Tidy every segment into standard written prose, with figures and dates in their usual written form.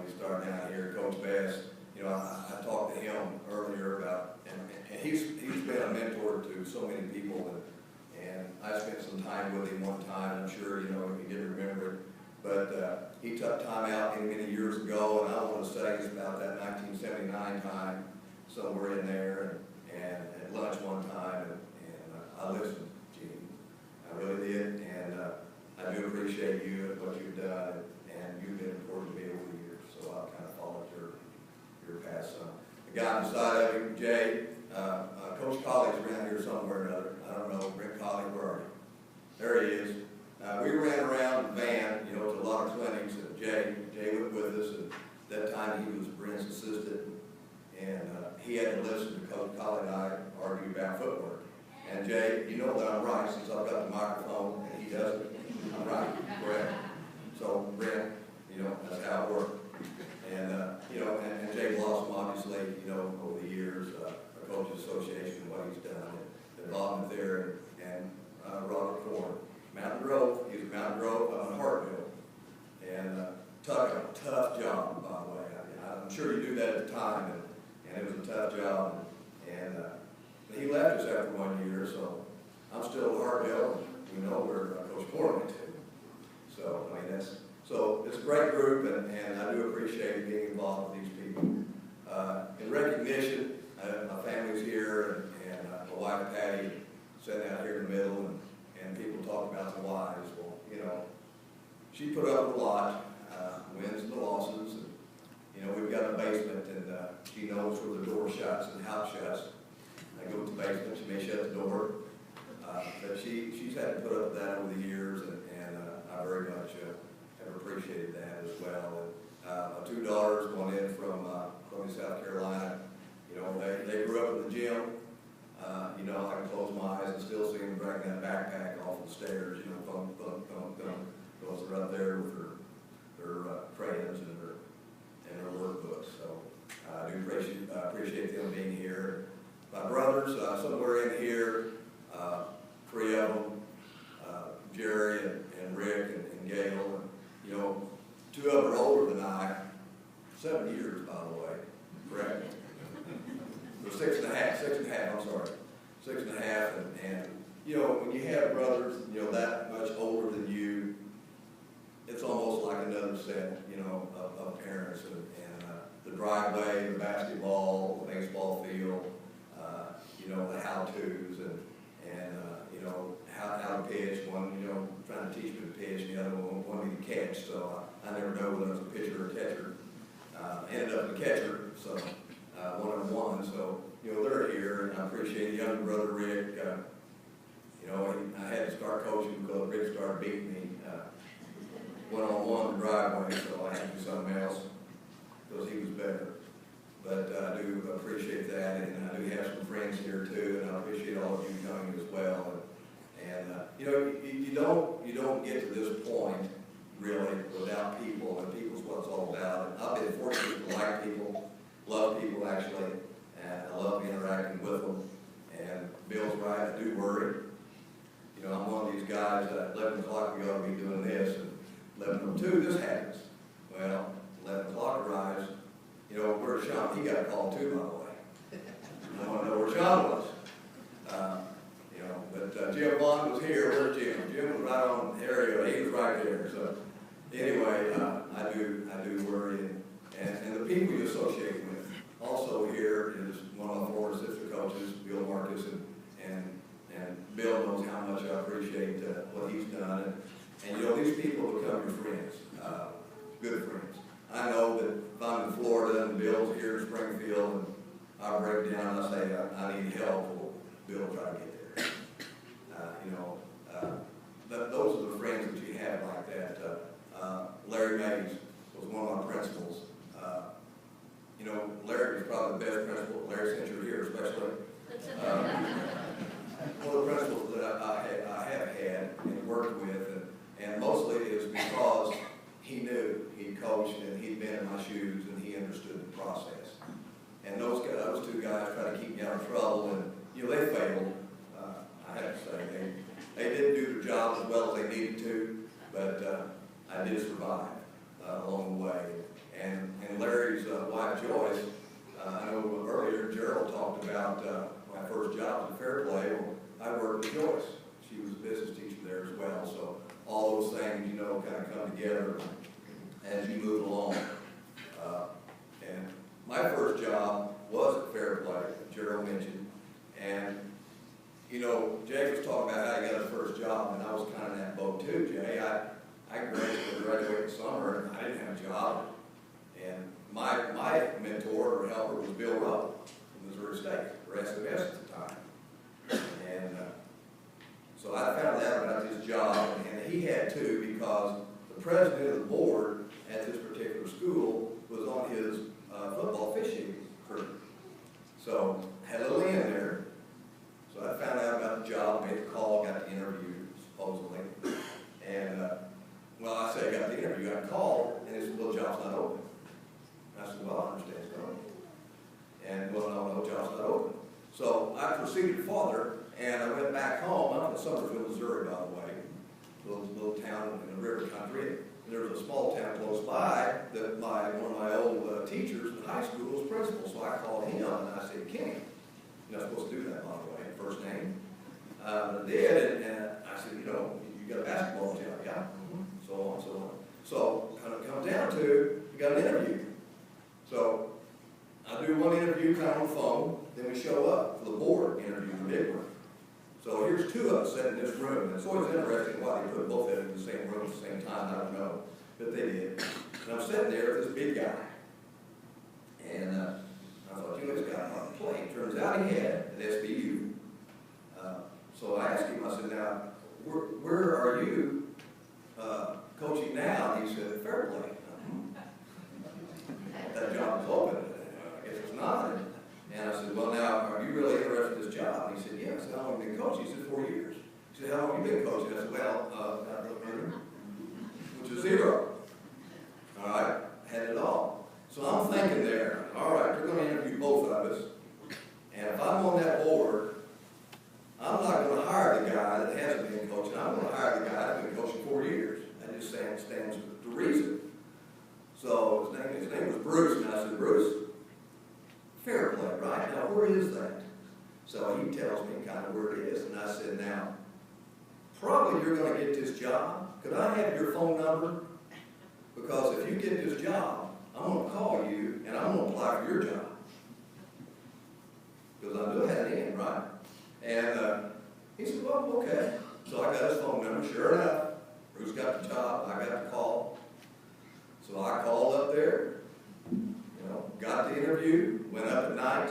he's starting out here. Coach Bass, you know, I talked to him earlier about, and he's been a mentor to so many people, and I spent some time with him one time. I'm sure, you know, he didn't remember it, but he took time out many years ago, and I want to say it's about that 1979 time, somewhere in there, and at lunch one time, and I listened to him. I really did, and I do appreciate you and what you've done, and you've been important to me over the years, so I've kind of followed your path some. The guy on the side of him, Jay, Coach Colley's around here somewhere or another. I don't know, Rick Colley, where are you? There he is. We ran around in the van, you know, to a lot of clinics, and Jay went with us, and that time he was Brent's assistant, and he had to listen to Coach Colley and I argue about footwork. And Jay, you know that I'm right since I've got the microphone, and he doesn't. I'm right, correct? So, Brent, you know, that's how it worked. And, you know, and Jay Blossom, obviously, you know, over the years, a coaches association, what he's done, and involvement there, and Robert Corn. Mountain Grove, he was Mountain Grove, I'm in Hartville. And tough job, by the way. I'm sure you knew that at the time, and it was a tough job. And he left us after 1 year, so I'm still at Hartville. We know where Coach Corn went to. So, I mean, so it's a great group, and I do appreciate being involved with these people. In recognition, my family's here, and my wife Patty sitting out here in the middle, and people talk about the wives. Well, you know, she put up with a lot, wins and the losses, and you know, we've got a basement, and she knows where the door shuts and the house shuts. I go to the basement, she may shut the door, but she's had to put up with that over the years, and I very much have appreciated that as well. And my two daughters, one in from South Carolina, you know, they grew up in the gym. You know, I can close my eyes and still see them dragging that backpack off the stairs, you know, thump, thump, thump, thump, because they're up there with their crayons and their workbooks. So I do appreciate them being here. My brothers, somewhere in here, three of them, Jerry and Rick and Gail, and you know, two of them are older than I, 7 years, by the way, correct? Or 6.5, I'm sorry. 6.5, and you know, when you have brothers, you know, that much older than you, it's almost like another set, you know, of parents, and the driveway, the basketball, the baseball field, you know, the how-tos, and you know, how to pitch. One, you know, trying to teach me to pitch, and the other one wanted me to catch, so I never know whether I was a pitcher or a catcher. Ended up a catcher, so 1-on-1, so you know, they're here, and I appreciate the younger brother Rick. You know, I had to start coaching because Rick started beating me 1-on-1 in the driveway, so I had to do something else because he was better. But I do appreciate that, and I do have some friends here too, and I appreciate all of you coming as well. And you know, you don't get to this point really without people, and people's what it's all about. And I've been fortunate to like people, love people actually, and I love interacting with them. And Bill's right, I do worry. You know, I'm one of these guys, 11 o'clock we ought to be doing this, and 11:02 this happens. Well, 11 o'clock arrives, you know, where's Sean? He got a call too, by the way. I want to know where Sean was. You know, but Jim Bond was here. Where's Jim? Jim was right on the area. He was right there. So anyway, I do worry, and the people you associate with. Also here is one of my former assistant coaches, Bill Marcus, and Bill knows how much I appreciate what he's done. And you know, these people become your friends, good friends. I know that if I'm in Florida and Bill's here in Springfield, and I break down and I say I need help, well, Bill will try to get there. You know, those are the friends that you have like that. Larry Mays was one of my principals. You know, Larry was probably the best principal. Larry, since you're here especially. One of the principals that I have had and worked with, and mostly is because he knew, he coached, and he'd been in my shoes, and he understood the process. And those two guys tried to keep me out of trouble, and you know, they failed. I have to say, they didn't do their job as well as they needed to, but I did survive. along the way. And Larry's wife, Joyce, I know earlier Gerald talked about my first job at Fairplay. Well, I worked with Joyce. She was a business teacher there as well. So all those things, you know, kind of come together as you move along. And my first job was at Fairplay, Gerald mentioned. And, you know, Jay was talking about how he got his first job, and I was kind of in that boat too, Jay. I graduated in summer, and I didn't have a job. And my mentor or helper was Bill Rupp from Missouri State, or SMS at the time. And so I found out about this job, and he had too, because the president of the board at this particular school was on his football fishing crew. So had a little in there. So I found out about the job, made the call, got the interview, supposedly. And, well, I said I got the interview, I called, and he said, well, the job's not open. I said, well, I understand it's not open. And, well, no, job's not open. So I proceeded farther, and I went back home. I'm in Summerfield, Missouri, by the way, little town in the river country. And there was a small town close by that one of my old teachers in high school was principal. So I called him, and I said, Kenny, you're not supposed to do that, by the way, first name. I did, and I said, you know, you got a basketball job, yeah? So on and so on. So kind of comes down to, we got an interview. So I do one interview kind of on the phone, then we show up for the board interview, the big one. So here's two of us sitting in this room. It's always interesting why they put both of them in the same room at the same time. I don't know, but they did. And I'm sitting there with this big guy. And I thought, you know, this guy on the plane. Turns out he had at SBU. So I asked him, I said, now, where are you coaching now? And he said, Fairplay. That job was open. I guess it's not. And I said, well, now, are you really interested in this job? And he said, yes. How long have you been coaching? He said, 4 years. He said, how long have you been coaching? I said, well, not really, which is 0. All right, had it all. So I'm thinking there, all right, they're going to interview both of us. And if I'm on that board, I'm not going to hire the guy that hasn't been coaching. I'm going to hire the guy that's been coaching 4 years. That just stands to reason. So his name was Bruce, and I said, Bruce, Fairplay, right? Now, where is that? So he tells me kind of where it is, and I said, now, probably you're going to get this job. Could I have your phone number? Because if you get this job, I'm going to call you, and I'm going to apply for your job. Because I'm doing that in, right? And he said, well, okay. So I got his phone number. Sure enough, Bruce got the job. I got the call. So I called up there, you know, got the interview, went up at night,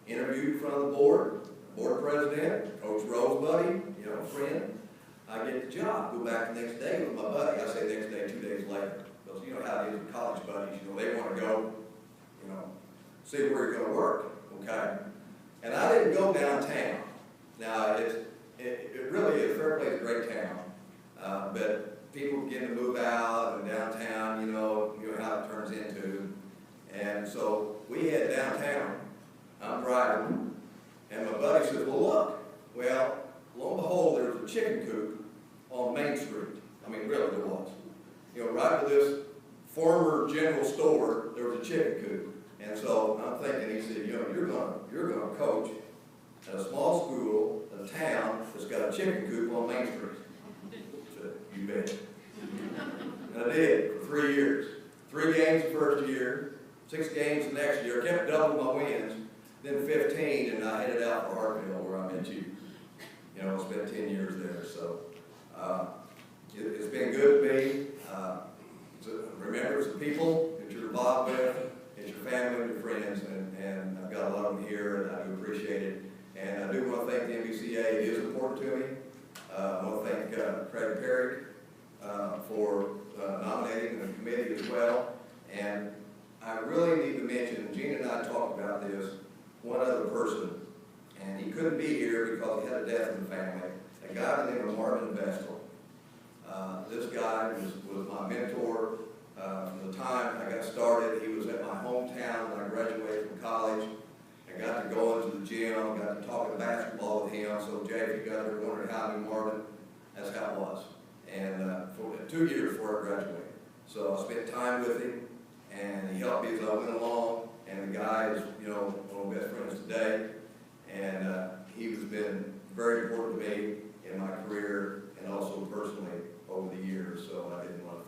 interviewed in front of the board president, Coach Rose buddy, you know, friend. I get the job, go back the next day with my buddy. I say next day, 2 days later. Because you know how it is with college buddies, you know, they want to go, you know, see where you're going to work, okay? And I didn't go downtown. Now, it really is, Fairplay is a great town, but people begin to move out and downtown, you know how it turns into. And so we head downtown. I'm driving, and my buddy says, well, look. Well, lo and behold, there was a chicken coop on Main Street. I mean, really there was. You know, right to this former general store, there was a chicken coop. And so I'm thinking, he said, you know, you're gonna coach at a small school, a town that's got a chicken coop on Main Street. I said, you bet. And I did for 3 years. 3 games the first year, 6 games the next year. Kept doubling my wins. Then 15, and I headed out for Hartville, where I met you. You know, I spent 10 years there. So it's been good to me. Remember, it's the people that you're involved with, it's your family and your friends, and I've got a lot of them here, and I do appreciate it. And I do want to thank the MBCA. It is important to me. I want to thank Craig Perry for nominating the committee as well. And I really need to mention, Gina and I talked about this, one other person, and he couldn't be here because he had a death in the family, a guy by the name of Marvin Vestal. This guy was my mentor from the time I got started. He was at my hometown when I graduated from college. I got to go into the gym, got to talk basketball with him. So Jay, if you guys ever wondered how I knew Marvin, that's how it was. And for 2 years before I graduated. So I spent time with him, and he helped me as I went along, and the guy is, you know, one of my best friends today, and he has been very important to me in my career and also personally over the years, so I didn't want